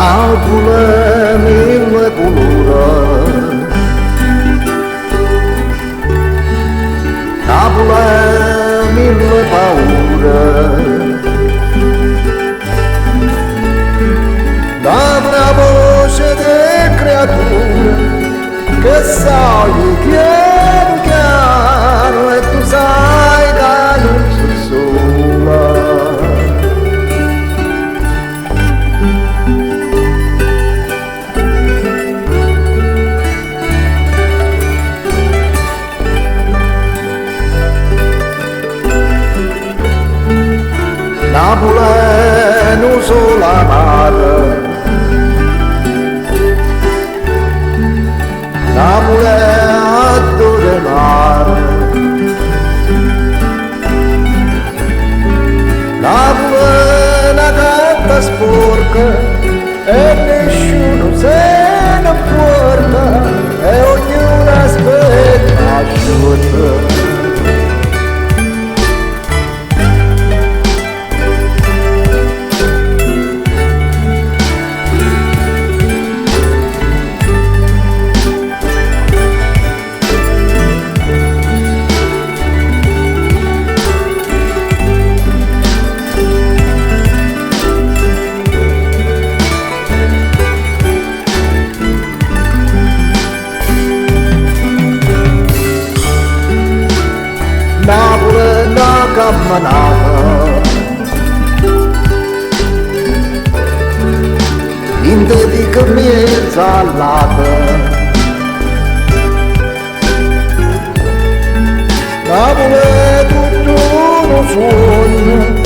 Napoli mille colore, Napoli mille paure, Napoli una voce di creatura che sai piano piano e tu sai che non sei sola. Napoli non solo amare, Napoli adore mare, Napoli una gatta sporca e nessuno se ne porta e ognuno aspetta asciutta. Napoli una camminata in dedica mezza all'ata, Napoli è tutto uno sogno